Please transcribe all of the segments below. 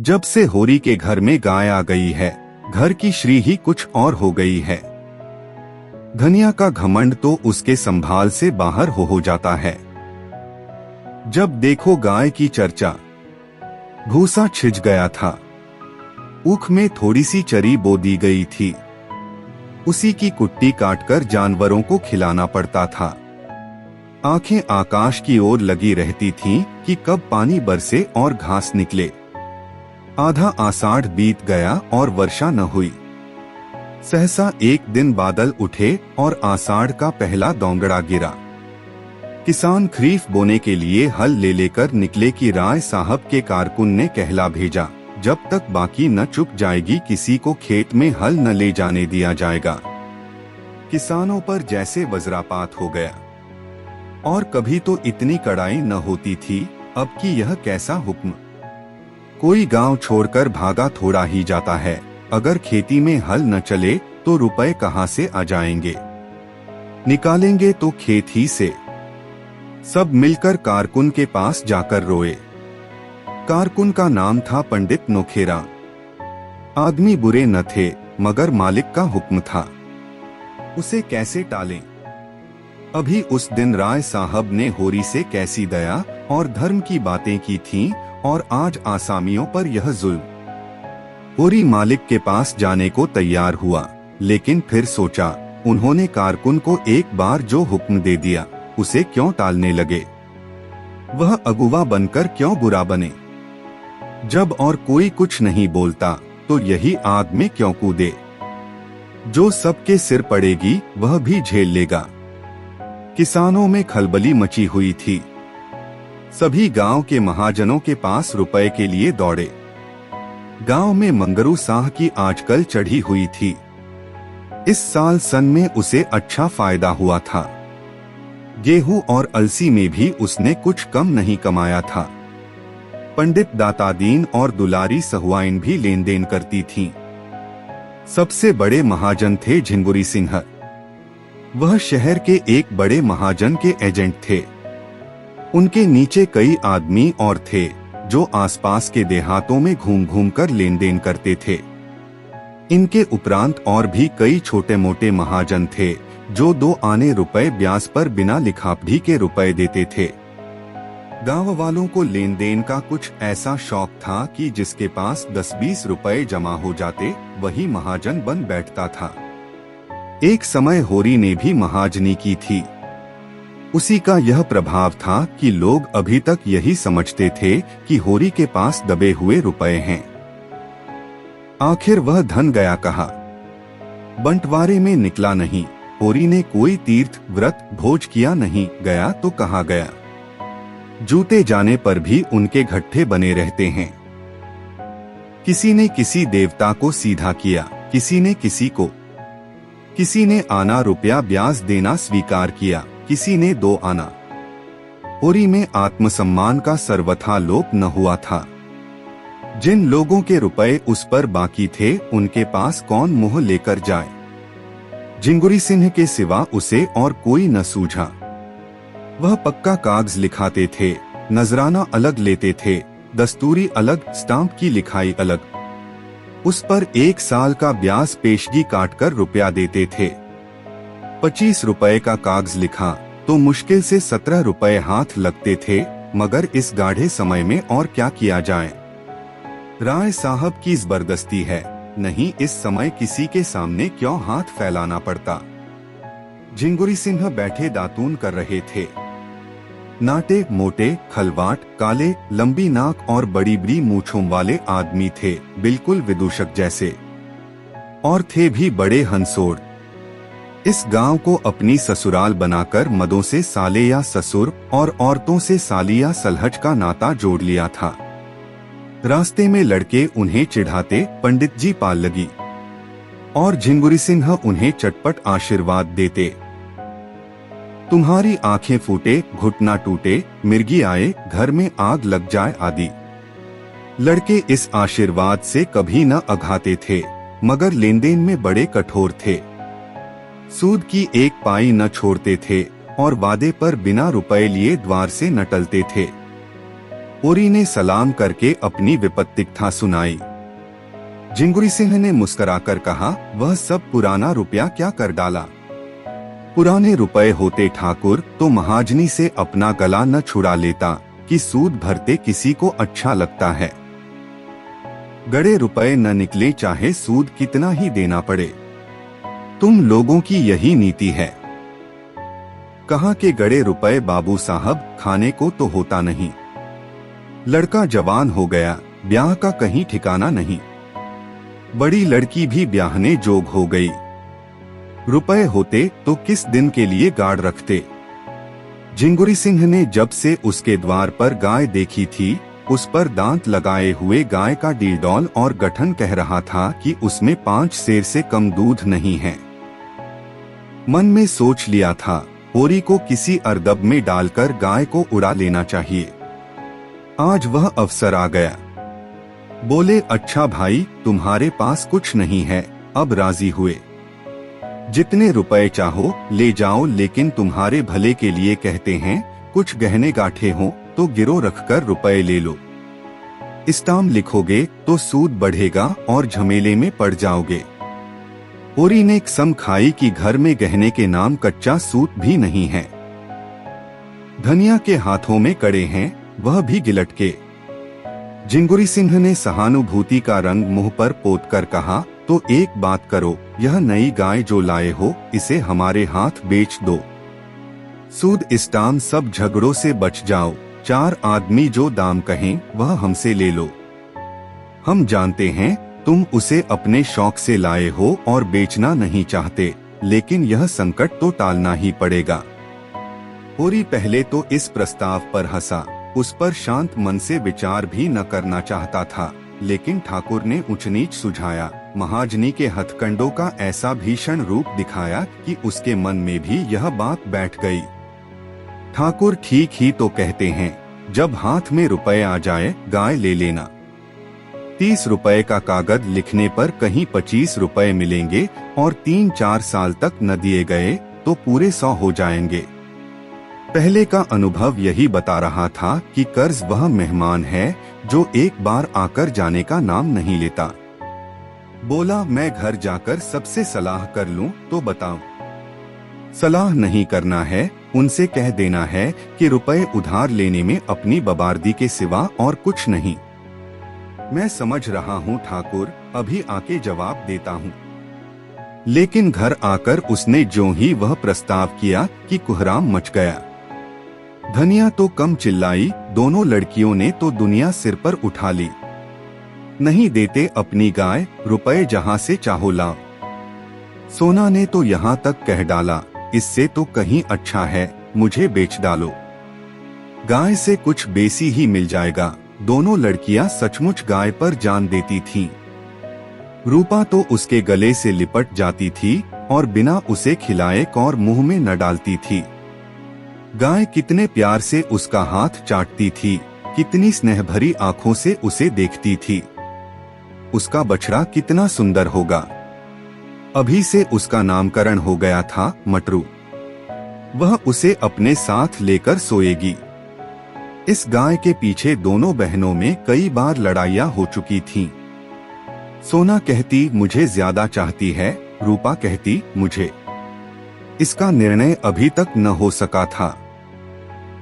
जब से होरी के घर में गाय आ गई है, घर की श्री ही कुछ और हो गई है। धनिया का घमंड तो उसके संभाल से बाहर हो जाता है। जब देखो गाय की चर्चा। भूसा छिज गया था, ऊख में थोड़ी सी चरी बो दी गई थी, उसी की कुट्टी काटकर जानवरों को खिलाना पड़ता था। आंखें आकाश की ओर लगी रहती थीं कि कब पानी बरसे और घास निकले। आधा आषाढ़ बीत गया और वर्षा न हुई। सहसा एक दिन बादल उठे और आषाढ़ का पहला दोंगड़ा गिरा। किसान खरीफ बोने के लिए हल ले लेकर निकले कि राय साहब के कारकुन ने कहला भेजा, जब तक बाकी न चुक जाएगी किसी को खेत में हल न ले जाने दिया जाएगा। किसानों पर जैसे वज्रपात हो गया। और कभी तो इतनी कड़ाई न होती थी, अब की यह कैसा हुक्म। कोई गांव छोड़कर भागा थोड़ा ही जाता है, अगर खेती में हल न चले तो रुपए कहां से आ जाएंगे। निकालेंगे तो खेत ही से। सब मिलकर कारकुन के पास जाकर रोए। कारकुन का नाम था पंडित नोखेरा। आदमी बुरे न थे, मगर मालिक का हुक्म था, उसे कैसे टालें। अभी उस दिन राय साहब ने होरी से कैसी दया और धर्म की बातें की थीं, और आज आसामियों पर यह जुल्म। होरी मालिक के पास जाने को तैयार हुआ, लेकिन फिर सोचा, उन्होंने कारकुन को एक बार जो हुक्म दे दिया, उसे क्यों टालने लगे। वह अगुवा बनकर क्यों बुरा बने। जब और कोई कुछ नहीं बोलता तो यही आग में क्यों कूदे। जो सबके सिर पड़ेगी वह भी झेल लेगा। किसानों में खलबली मची हुई थी। सभी गांव के महाजनों के पास रुपए के लिए दौड़े। गांव में मंगरू साह की आजकल चढ़ी हुई थी। इस साल सन में उसे अच्छा फायदा हुआ था। गेहूं और अलसी में भी उसने कुछ कम नहीं कमाया था। पंडित दातादीन और दुलारी सहुआइन भी लेन देन करती थीं। सबसे बड़े महाजन थे झिंगुरी सिंह। वह शहर के एक बड़े महाजन के एजेंट थे। उनके नीचे कई आदमी और थे, जो आसपास के देहातों में घूम घूम कर लेन देन करते थे। इनके उपरांत और भी कई छोटे मोटे महाजन थे, जो 2 आने रुपए ब्याज पर बिना लिखापढ़ी के रुपए देते थे। गांव वालों को लेन देन का कुछ ऐसा शौक था कि जिसके पास 10-20 रुपए जमा हो जाते, वही महाजन बन बैठता था। एक समय होरी ने भी महाजनी की थी। उसी का यह प्रभाव था कि लोग अभी तक यही समझते थे कि होरी के पास दबे हुए रुपए हैं। आखिर वह धन गया कहाँ? बंटवारे में निकला नहीं। होरी ने कोई तीर्थ व्रत भोज किया नहीं, गया तो कहाँ गया। जूते जाने पर भी उनके गट्ठे बने रहते हैं। किसी ने किसी देवता को सीधा किया, किसी ने किसी को। किसी ने आना रुपया ब्याज देना स्वीकार किया, किसी ने 2 आना। होरी में आत्मसम्मान का सर्वथा लोप न हुआ था। जिन लोगों के रुपए उस पर बाकी थे, उनके पास कौन मुंह लेकर जाए। झिंगुरी सिंह के सिवा उसे और कोई न सूझा। वह पक्का कागज लिखाते थे, नजराना अलग लेते थे, दस्तूरी अलग, स्टाम्प की लिखाई अलग। उस पर 1 साल का ब्याज पेशगी काटकर रुपया देते थे। 25 रुपए का कागज लिखा तो मुश्किल से 17 रुपए हाथ लगते थे, मगर इस गाढ़े समय में और क्या किया जाए। राय साहब की जबरदस्ती है, नहीं इस समय किसी के सामने क्यों हाथ फैलाना पड़ता। झिंगुरी सिंह बैठे दातून कर रहे थे। नाटे मोटे, खलवाट, काले, लंबी नाक और बड़ी बड़ी मूंछों वाले आदमी थे, बिल्कुल विदूषक जैसे। और थे भी बड़े हंसोड़। इस गांव को अपनी ससुराल बनाकर मदों से साले या ससुर और औरतों से साली या सलहज का नाता जोड़ लिया था। रास्ते में लड़के उन्हें चिढ़ाते, पंडित जी पाल लगी। और झिंगुरी सिंह उन्हें चटपट आशीर्वाद देते। तुम्हारी आंखें फूटे, घुटना टूटे, मिर्गी आए, घर में आग लग जाए आदि। लड़के इस आशीर्वाद से कभी न अघाते थे, मगर लेन देन में बड़े कठोर थे। सूद की 1 पाई न छोड़ते थे और वादे पर बिना रुपए लिए द्वार से न टलते थे। होरी ने सलाम करके अपनी विपत्तिकथा सुनाई। झिंगुरी सिंह ने मुस्कुराकर कहा, वह सब पुराना रुपया क्या कर डाला? पुराने रुपए होते ठाकुर तो महाजनी से अपना गला न छुड़ा लेता कि सूद भरते किसी को अच्छा लगता है। गड़े रुपए न निकले चाहे सूद कितना ही देना पड़े। तुम लोगों की यही नीति है। कहाँ के गड़े रुपए बाबू साहब, खाने को तो होता नहीं। लड़का जवान हो गया, ब्याह का कहीं ठिकाना नहीं। बड़ी लड़की भी ब्याहने जोग हो गई। रुपए होते तो किस दिन के लिए गाड़ रखते। झिंगुरी सिंह ने जब से उसके द्वार पर गाय देखी थी, उस पर दांत लगाए हुए गाय का डीडौल और गठन कह रहा था कि उसमें 5 सेर से कम दूध नहीं है। मन में सोच लिया था, होरी को किसी अर्दब में डालकर गाय को उड़ा लेना चाहिए। आज वह अवसर आ गया। बोले, अच्छा भाई, तुम्हारे पास कुछ नहीं है। अब राजी हुए। जितने रुपए चाहो ले जाओ, लेकिन तुम्हारे भले के लिए कहते हैं, कुछ गहने गांठे हो तो गिरो रखकर रुपए ले लो। इस्ताम लिखोगे तो सूद बढ़ेगा और झमेले में पड़ जाओगे। होरी ने कसम खाई कि घर में गहने के नाम कच्चा सूत भी नहीं है। धनिया के हाथों में कड़े हैं, वह भी गिलट के। झिंगुरी सिंह ने सहानुभूति का रंग मुंह पर पोत कर कहा, तो एक बात करो, यह नई गाय जो लाए हो इसे हमारे हाथ बेच दो। सूद इस्ताम सब झगड़ों से बच जाओ। 4 आदमी जो दाम कहें वह हमसे ले लो। हम जानते हैं तुम उसे अपने शौक से लाए हो और बेचना नहीं चाहते, लेकिन यह संकट तो टालना ही पड़ेगा। होरी पहले तो इस प्रस्ताव पर हंसा, उस पर शांत मन से विचार भी न करना चाहता था, लेकिन ठाकुर ने ऊंच नीच सुझाया। महाजनी के हथकंडों का ऐसा भीषण रूप दिखाया कि उसके मन में भी यह बात बैठ गई। ठाकुर ठीक ही तो कहते हैं, जब हाथ में रुपए आ जाए गाय ले लेना। 30 रुपए का कागज लिखने पर कहीं 25 रुपए मिलेंगे और 3-4 साल तक न दिए गए तो पूरे 100 हो जाएंगे। पहले का अनुभव यही बता रहा था कि कर्ज वह मेहमान है जो एक बार आकर जाने का नाम नहीं लेता। बोला, मैं घर जाकर सबसे सलाह कर लूं तो बताऊं। सलाह नहीं करना है, उनसे कह देना है कि रुपए उधार लेने में अपनी बबार्दी के सिवा और कुछ नहीं। मैं समझ रहा हूं ठाकुर, अभी आके जवाब देता हूं। लेकिन घर आकर उसने ज्यों ही वह प्रस्ताव किया कि कुहराम मच गया। धनिया तो कम चिल्लाई, दोनों लड़कियों ने तो दुनिया सिर पर उठा ली। नहीं देते अपनी गाय, रुपए जहां से चाहो लाओ। सोना ने तो यहाँ तक कह डाला, इससे तो कहीं अच्छा है मुझे बेच डालो, गाय से कुछ बेसी ही मिल जाएगा। दोनों लड़कियां सचमुच गाय पर जान देती थीं। रूपा तो उसके गले से लिपट जाती थी और बिना उसे खिलाए और मुंह में न डालती थी। गाय कितने प्यार से उसका हाथ चाटती थी, कितनी स्नेह भरी आंखों से उसे देखती थी। उसका बछड़ा कितना सुंदर होगा। अभी से उसका नामकरण हो गया था मटरू। वह उसे अपने साथ लेकर सोएगी। इस गाय के पीछे दोनों बहनों में कई बार लड़ाइयाँ हो चुकी थीं। सोना कहती मुझे ज्यादा चाहती है, रूपा कहती मुझे। इसका निर्णय अभी तक न हो सका था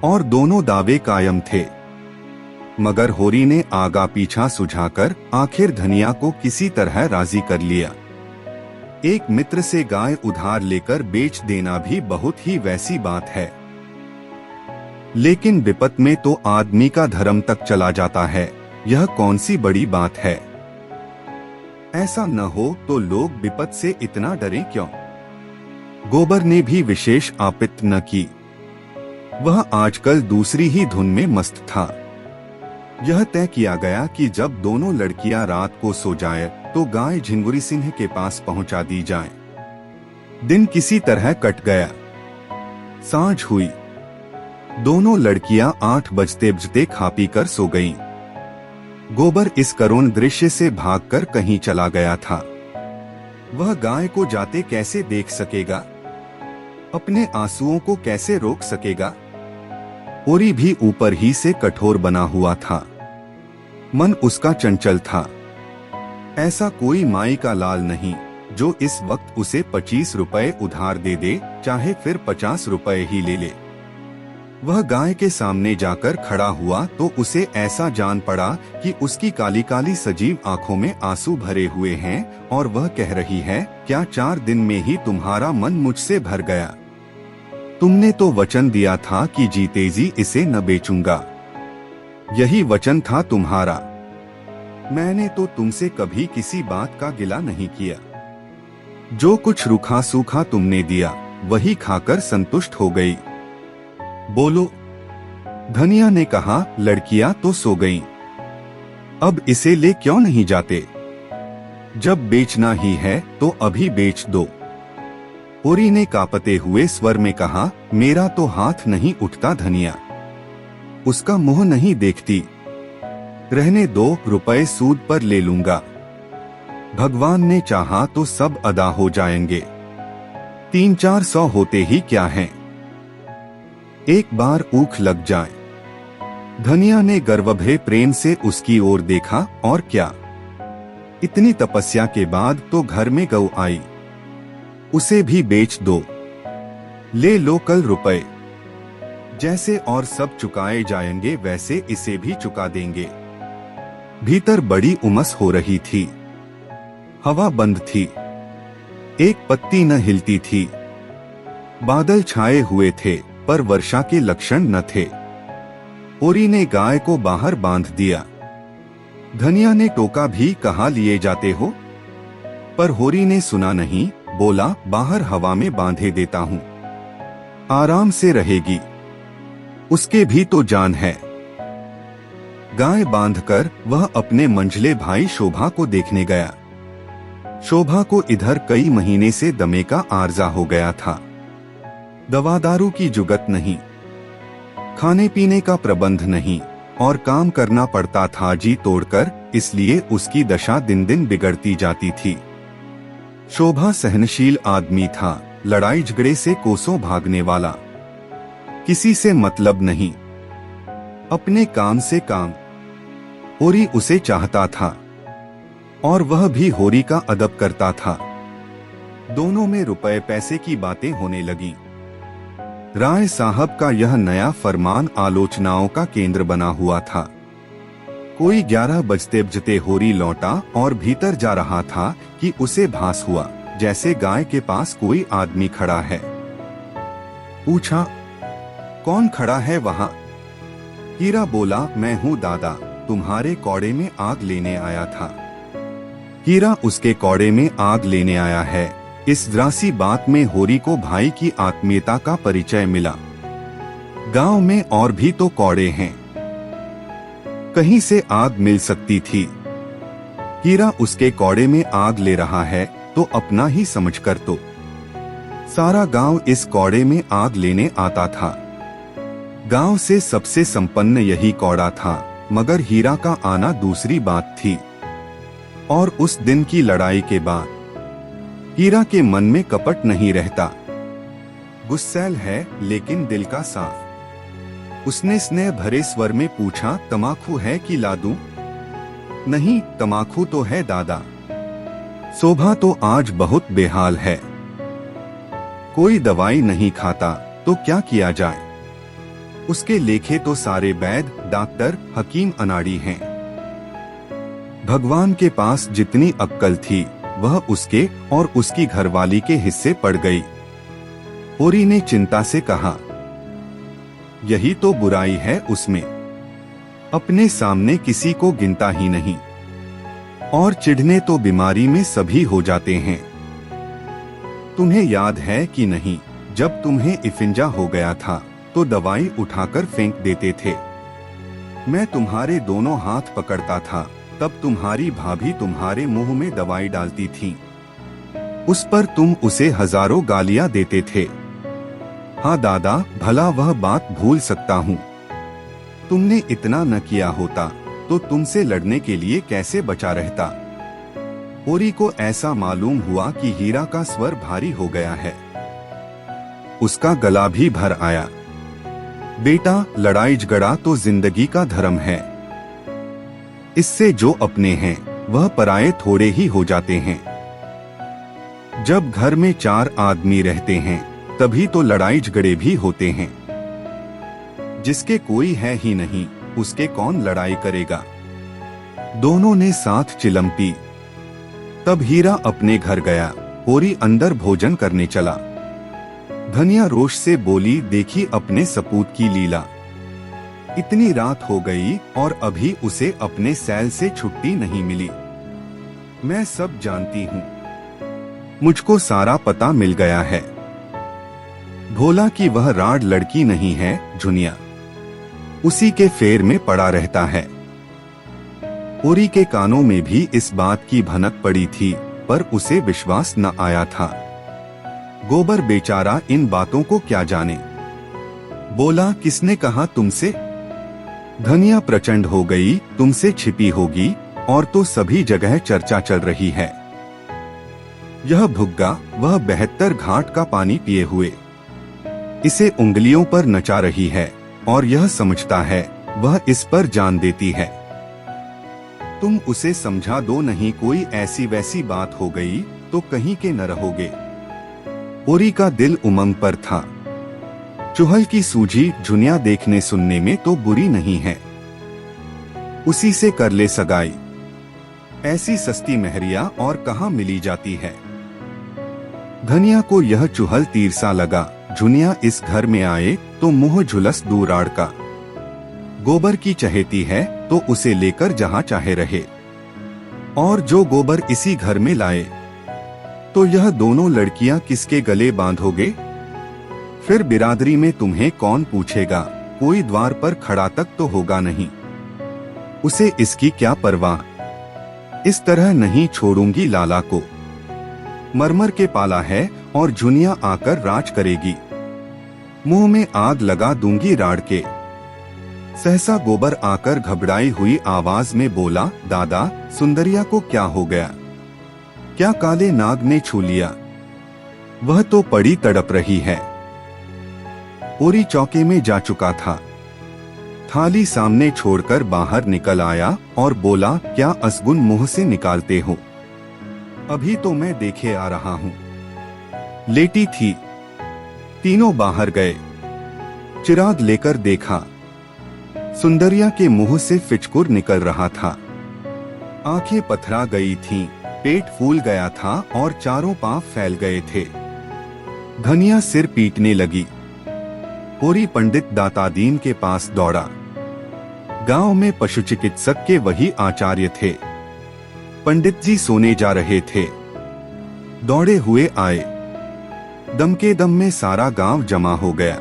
और दोनों दावे कायम थे। मगर होरी ने आगा पीछा सुझाकर आखिर धनिया को किसी तरह राजी कर लिया। एक मित्र से गाय उधार लेकर बेच देना भी बहुत ही वैसी बात है, लेकिन विपत में तो आदमी का धर्म तक चला जाता है, यह कौन सी बड़ी बात है। ऐसा न हो तो लोग विपत से इतना डरें क्यों। गोबर ने भी विशेष आपत्ति न की। वह आजकल दूसरी ही धुन में मस्त था। यह तय किया गया कि जब दोनों लड़कियां रात को सो जाए तो गाय झिंगुरी सिंह के पास पहुंचा दी जाए। दिन किसी तरह कट गया। सांझ हुई। दोनों लड़कियां 8 बजते बजते खा पी कर सो गईं। गोबर इस करुण दृश्य से भागकर कहीं चला गया था। वह गाय को जाते कैसे देख सकेगा, अपने आंसुओं को कैसे रोक सकेगा। ओरी भी ऊपर ही से कठोर बना हुआ था। मन उसका चंचल था। ऐसा कोई माई का लाल नहीं जो इस वक्त उसे 25 रुपए उधार दे दे, चाहे फिर 50 रुपए ही ले ले। वह गाय के सामने जाकर खड़ा हुआ तो उसे ऐसा जान पड़ा कि उसकी काली काली सजीव आंखों में आंसू भरे हुए हैं और वह कह रही है, क्या 4 दिन में ही तुम्हारा मन मुझसे भर गया? तुमने तो वचन दिया था कि जीते जी इसे न बेचूंगा। यही वचन था तुम्हारा। मैंने तो तुमसे कभी किसी बात का गिला नहीं किया। जो कुछ रूखा सूखा तुमने दिया वही खाकर संतुष्ट हो गई। बोलो। धनिया ने कहा, लड़कियां तो सो गईं। अब इसे ले क्यों नहीं जाते? जब बेचना ही है तो अभी बेच दो। ओरी ने कांपते हुए स्वर में कहा, मेरा तो हाथ नहीं उठता धनिया। उसका मुंह नहीं देखती। रहने दो, रुपए सूद पर ले लूंगा। भगवान ने चाहा तो सब अदा हो जाएंगे। 300-400 होते ही क्या हैं? एक बार ऊख लग जाए। धनिया ने गर्वभरे प्रेम से उसकी ओर देखा, और क्या? इतनी तपस्या के बाद तो घर में गऊ आई। उसे भी बेच दो। ले लो कल रुपए। जैसे और सब चुकाए जाएंगे वैसे इसे भी चुका देंगे। भीतर बड़ी उमस हो रही थी। हवा बंद थी। एक पत्ती न हिलती थी। बादल छाए हुए थे पर वर्षा के लक्षण न थे। ओरी ने गाय को बाहर बांध दिया। धनिया ने टोका भी, कहाँ लिए जाते हो? पर होरी ने सुना नहीं। बोला, बाहर हवा में बांधे देता हूं, आराम से रहेगी। उसके भी तो जान है। गाय बांधकर वह अपने मंझले भाई शोभा को देखने गया। शोभा को इधर कई महीने से दमे का आर्जा हो गया था। दवा दारू की जुगत नहीं, खाने पीने का प्रबंध नहीं और काम करना पड़ता था जी तोड़कर, इसलिए उसकी दशा दिन दिन बिगड़ती जाती थी। शोभा सहनशील आदमी था, लड़ाई झगड़े से कोसों भागने वाला, किसी से मतलब नहीं, अपने काम से काम। होरी उसे चाहता था और वह भी होरी का अदब करता था। दोनों में रुपए पैसे की बातें होने लगी। राय साहब का यह नया फरमान आलोचनाओं का केंद्र बना हुआ था। कोई 11 बजते होरी लौटा और भीतर जा रहा था कि उसे भास हुआ जैसे गाय के पास कोई आदमी खड़ा है। पूछा, कौन खड़ा है वहां? हीरा बोला, मैं हूं दादा, तुम्हारे कौड़े में आग लेने आया था। हीरा उसके कौड़े में आग लेने आया है, इस द्रासी बात में होरी को भाई की आत्मीयता का परिचय मिला। गांव में और भी तो कौड़े हैं, कहीं से आग मिल सकती थी। हीरा उसके कौड़े में आग ले रहा है तो अपना ही समझकर तो सारा गांव इस कौड़े में आग लेने आता था। गांव से सबसे संपन्न यही कौड़ा था, मगर हीरा का आना दूसरी बात थी। और उस दिन की लड़ाई के बाद हीरा के मन में कपट नहीं रहता। गुस्सैल है लेकिन दिल का साफ। उसने स्नेह भरे स्वर में पूछा, तमाकू है कि ला दूं? नहीं, तमाकू तो है दादा। शोभा तो आज बहुत बेहाल है, कोई दवाई नहीं खाता तो क्या किया जाए? उसके लेखे तो सारे वैद, डॉक्टर, हकीम अनाड़ी हैं। भगवान के पास जितनी अक्कल थी वह उसके और उसकी घरवाली के हिस्से पड़ गई। होरी ने चिंता से कहा, यही तो बुराई है उसमें, अपने सामने किसी को गिनता ही नहीं, और चिढ़ने तो बीमारी में सभी हो जाते हैं। तुम्हें याद है कि नहीं, जब तुम्हें इफिंजा हो गया था तो दवाई उठाकर फेंक देते थे। मैं तुम्हारे दोनों हाथ पकड़ता था, तब तुम्हारी भाभी तुम्हारे मुंह में दवाई डालती थी। उस पर तुम उसे हजारों गालियां देते थे। हाँ दादा, भला वह बात भूल सकता हूँ। तुमने इतना न किया होता तो तुमसे लड़ने के लिए कैसे बचा रहता। होरी को ऐसा मालूम हुआ कि हीरा का स्वर भारी हो गया है। उसका गला भी भर आया। बेटा, लड़ाई झगड़ा तो जिंदगी का धर्म है। इससे जो अपने हैं वह पराये थोड़े ही हो जाते हैं। जब घर में 4 आदमी रहते हैं तभी तो लड़ाई झगड़े भी होते हैं। जिसके कोई है ही नहीं उसके कौन लड़ाई करेगा। दोनों ने साथ चिलम पी। तब हीरा अपने घर गया, होरी अंदर भोजन करने चला। धनिया रोष से बोली, देखी अपने सपूत की लीला। इतनी रात हो गई और अभी उसे अपने सैल से छुट्टी नहीं मिली। मैं सब जानती हूँ, मुझको सारा पता मिल गया है। भोला कि वह राड लड़की नहीं है, झुनिया उसी के फेर में पड़ा रहता है। होरी के कानों में भी इस बात की भनक पड़ी थी, पर उसे विश्वास न आया था। गोबर बेचारा इन बातों को क्या जाने। बोला, किसने कहा तुमसे? धनिया प्रचंड हो गई, तुमसे छिपी होगी, और तो सभी जगह चर्चा चल रही है। यह भुग्गा वह 72 घाट का पानी पिए हुए इसे उंगलियों पर नचा रही है और यह समझता है वह इस पर जान देती है। तुम उसे समझा दो, नहीं कोई ऐसी वैसी बात हो गई तो कहीं के न रहोगे। होरी का दिल उमंग पर था। चुहल की सूझी झुनिया देखने सुनने में तो बुरी नहीं है, उसी से कर ले सगाई। ऐसी सस्ती महरिया और कहाँ मिली जाती है। धनिया को यह चुहल तीर सा लगा। झुनिया इस घर में आए तो मुंह झुलस दूराड़ का। गोबर की चहेती है तो उसे लेकर जहां चाहे रहे, और जो गोबर इसी घर में लाए तो यह दोनों लड़कियां किसके गले बांधोगे? फिर बिरादरी में तुम्हें कौन पूछेगा? कोई द्वार पर खड़ा तक तो होगा नहीं। उसे इसकी क्या परवाह। इस तरह नहीं छोड़ूंगी लाला को। मरमर के पाला है और झुनिया आकर राज करेगी। मुंह में आग लगा दूंगी राड़ के। सहसा गोबर आकर घबराई हुई आवाज में बोला, दादा, सुंदरिया को क्या हो गया? क्या काले नाग ने छू लिया? वह तो पड़ी तड़प रही है। होरी चौके में जा चुका था। थाली सामने छोड़कर बाहर निकल आया और बोला, क्या असगुन मुंह से निकालते हो? अभी तो मैं देखे आ रहा हूँ। लेटी थी। तीनों बाहर गए। चिराग लेकर देखा, सुंदरिया के मुंह से फिचकुर निकल रहा था। आंखें पथरा गई थीं, पेट फूल गया था और चारों पांव फैल गए थे। धनिया सिर पीटने लगी। होरी पंडित दातादीन के पास दौड़ा। गांव में पशु चिकित्सक के वही आचार्य थे। पंडित जी सोने जा रहे थे। दौड़े हुए आए। दम के दम में सारा गांव जमा हो गया।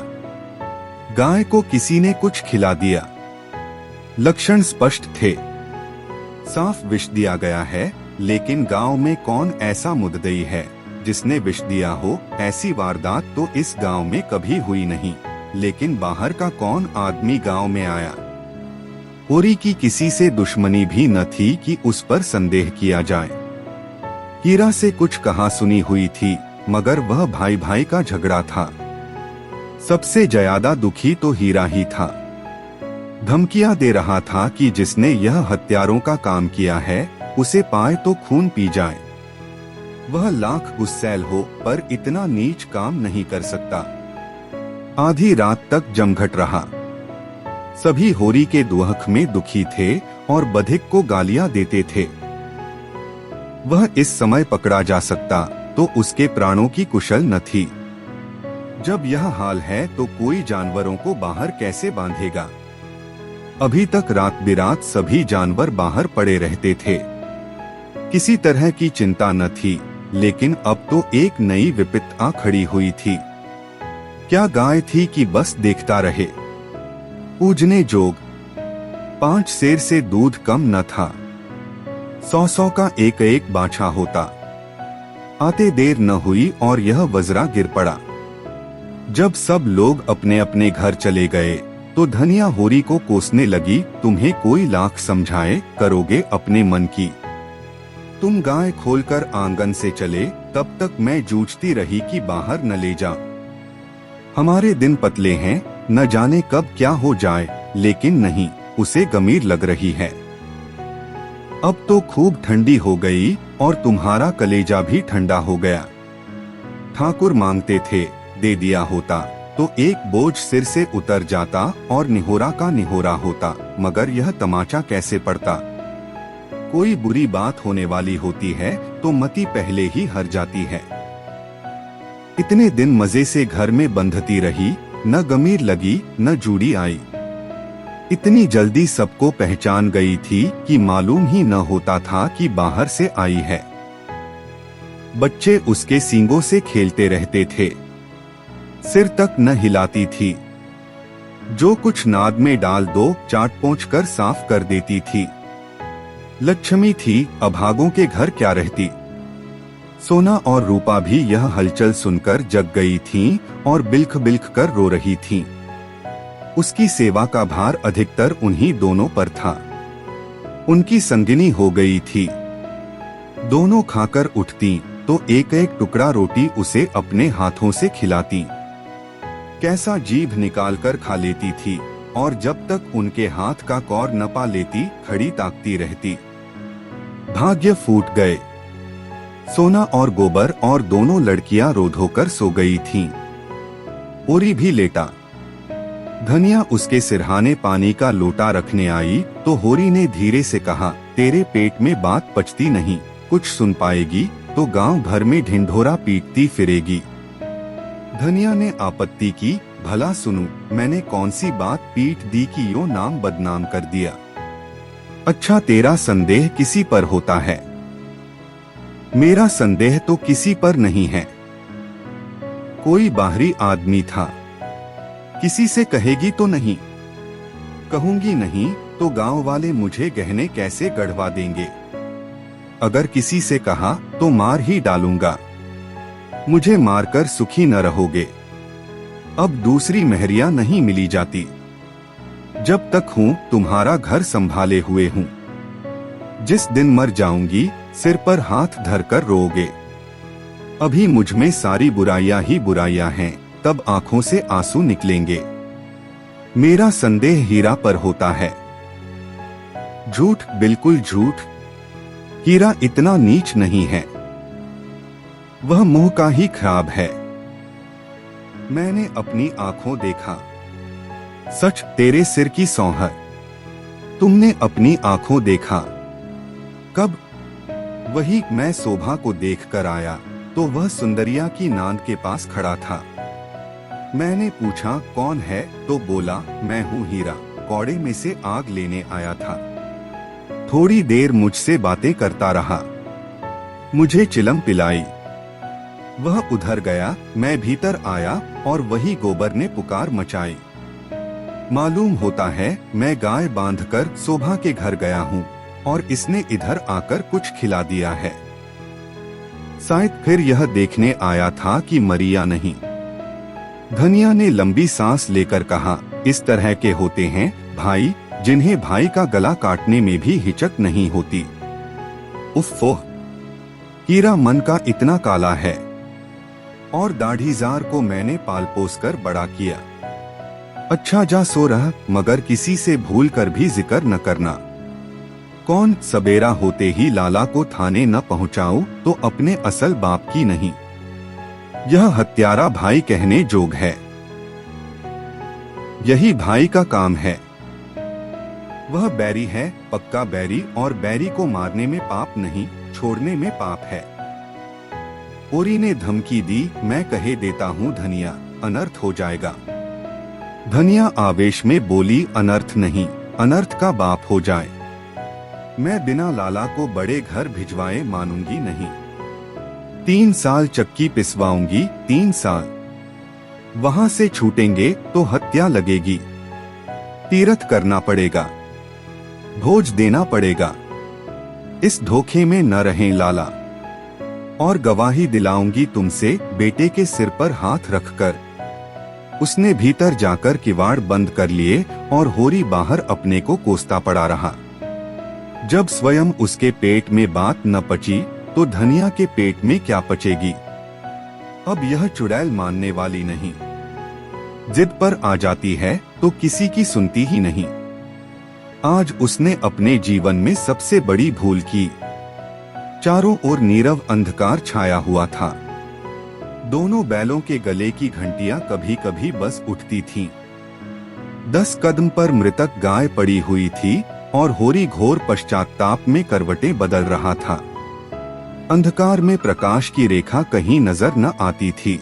गाय को किसी ने कुछ खिला दिया। लक्षण स्पष्ट थे, साफ विष दिया गया है। लेकिन गांव में कौन ऐसा मुद्दई है जिसने विष दिया हो? ऐसी वारदात तो इस गांव में कभी हुई नहीं। लेकिन बाहर का कौन आदमी गांव में आया? होरी की किसी से दुश्मनी भी न थी कि उस पर संदेह किया जाए। हीरा से कुछ कहा सुनी हुई थी, मगर वह भाई भाई का झगड़ा था। सबसे ज्यादा दुखी तो हीरा ही था। धमकियां दे रहा था कि जिसने यह हत्यारों का काम किया है उसे पाए तो खून पी जाए। वह लाख गुस्सैल हो पर इतना नीच काम नहीं कर सकता। आधी रात तक जमघट रहा। सभी होरी के दुहक में दुखी थे और बधिक को गालियां देते थे। वह इस समय पकड़ा जा सकता तो उसके प्राणों की कुशल न थी। जब यह हाल है तो कोई जानवरों को बाहर कैसे बांधेगा? अभी तक रात बिरात सभी जानवर बाहर पड़े रहते थे। किसी तरह की चिंता न थी, लेकिन अब तो एक नई विपत्ति खड़ी हुई थी। क्या गाय थी कि बस देखता रहे? पूजने जोग 5 सेर से दूध कम न था। 100 का एक एक बाछा होता। आते देर न हुई और यह वजरा गिर पड़ा। जब सब लोग अपने अपने घर चले गए तो धनिया होरी को कोसने लगी, तुम्हें कोई लाख समझाए करोगे अपने मन की। तुम गाय खोलकर आंगन से चले तब तक मैं जूझती रही कि बाहर न ले जा। हमारे दिन पतले हैं, न जाने कब क्या हो जाए, लेकिन नहीं, उसे गंभीर लग रही है। अब तो खूब ठंडी हो गई और तुम्हारा कलेजा भी ठंडा हो गया। ठाकुर मांगते थे, दे दिया होता तो एक बोझ सिर से उतर जाता और निहोरा का निहोरा होता, मगर यह तमाचा कैसे पड़ता। कोई बुरी बात होने वाली होती है तो मती पहले ही हर जाती है। इतने दिन मजे से घर में बंधती रही, न गमीर लगी न जूड़ी आई। इतनी जल्दी सबको पहचान गई थी कि मालूम ही न होता था कि बाहर से आई है। बच्चे उसके सींगों से खेलते रहते थे, सिर तक न हिलाती थी। जो कुछ नाद में डाल दो चाट पोंछ कर साफ कर देती थी। लक्ष्मी थी, अभागों के घर क्या रहती। सोना और रूपा भी यह हलचल सुनकर जग गई थीं और बिल्ख बिल्ख कर रो रही थीं। उसकी सेवा का भार अधिकतर उन्हीं दोनों पर था। उनकी संगिनी हो गई थी। दोनों खाकर उठती तो एक एक टुकड़ा रोटी उसे अपने हाथों से खिलाती। कैसा जीभ निकालकर खा लेती थी और जब तक उनके हाथ का कौर न पा लेती खड़ी ताकती रहती। भाग्य फूट गए। सोना और गोबर और दोनों लड़कियां रो धोकर सो गई थीं। ओरी भी लेटा। धनिया उसके सिरहाने पानी का लोटा रखने आई तो होरी ने धीरे से कहा, तेरे पेट में बात पचती नहीं, कुछ सुन पाएगी तो गांव भर में ढिंढोरा पीटती फिरेगी। धनिया ने आपत्ति की, भला सुनूं, मैंने कौन सी बात पीट दी कि यो नाम बदनाम कर दिया। अच्छा, तेरा संदेह किसी पर होता है। मेरा संदेह तो किसी पर नहीं है। कोई बाहरी आदमी था। किसी से कहेगी तो नहीं? कहूंगी नहीं तो गांव वाले मुझे गहने कैसे गढ़वा देंगे। अगर किसी से कहा तो मार ही डालूंगा। मुझे मारकर सुखी न रहोगे। अब दूसरी मेहरिया नहीं मिली जाती। जब तक हूं तुम्हारा घर संभाले हुए हूं। जिस दिन मर जाऊंगी सिर पर हाथ धरकर रोओगे। अभी मुझ में सारी बुराइयां ही बुराइयां हैं, तब आंखों से आंसू निकलेंगे। मेरा संदेह हीरा पर होता है। झूठ, बिल्कुल झूठ। हीरा इतना नीच नहीं है। वह मुंह का ही खराब है। मैंने अपनी आंखों देखा। सच, तेरे सिर की सौहर। तुमने अपनी आंखों देखा। कब? वही मैं शोभा को देखकर आया तो वह सुंदरिया की नांद के पास खड़ा था। मैंने पूछा कौन है तो बोला, मैं हूँ हीरा, कौड़े में से आग लेने आया था। थोड़ी देर मुझसे बातें करता रहा। मुझे चिलम पिलाई। वह उधर गया, मैं भीतर आया और वही गोबर ने पुकार मचाई। मालूम होता है मैं गाय बांधकर शोभा के घर गया हूँ और इसने इधर आकर कुछ खिला दिया है। शायद फिर यह देखने आया था कि मरिया नहीं। धनिया ने लंबी सांस लेकर कहा, इस तरह के होते हैं भाई जिन्हें भाई का गला काटने में भी हिचक नहीं होती। उफ़्फ़ोह, हीरा मन का इतना काला है। और दाढ़ीजार को मैंने पाल पोस कर बड़ा किया। अच्छा, जा सो रहा, मगर किसी से भूल कर भी जिक्र न करना। कौन सबेरा होते ही लाला को थाने न पहुंचाऊं तो अपने असल बाप की नहीं। यह हत्यारा भाई कहने जोग है। यही भाई का काम है। वह बैरी है, पक्का बैरी, और बैरी को मारने में पाप नहीं, छोड़ने में पाप है। ओरी ने धमकी दी, मैं कहे देता हूँ धनिया, अनर्थ हो जाएगा। धनिया आवेश में बोली, अनर्थ नहीं, अनर्थ का बाप हो जाए। मैं बिना लाला को बड़े घर भिजवाए मानूंगी नहीं। 3 साल चक्की पिसवाऊंगी, 3 साल। वहां से छूटेंगे तो हत्या लगेगी। तीरथ करना पड़ेगा, भोज देना पड़ेगा। इस धोखे में न रहें लाला। और गवाही दिलाऊंगी तुमसे बेटे के सिर पर हाथ रखकर। उसने भीतर जाकर किवाड़ बंद कर लिए और होरी बाहर अपने को कोसता पड़ा रहा। जब स्वयं उसके पेट में बात न पची तो धनिया के पेट में क्या पचेगी। अब यह चुड़ैल मानने वाली नहीं। जिद पर आ जाती है तो किसी की सुनती ही नहीं। आज उसने अपने जीवन में सबसे बड़ी भूल की। चारों ओर नीरव अंधकार छाया हुआ था। दोनों बैलों के गले की घंटियां कभी कभी बस उठती थीं। 10 कदम पर मृतक गाय पड़ी हुई थी और होरी घोर पश्चाताप में करवटें बदल रहा था। अंधकार में प्रकाश की रेखा कहीं नजर न आती थी।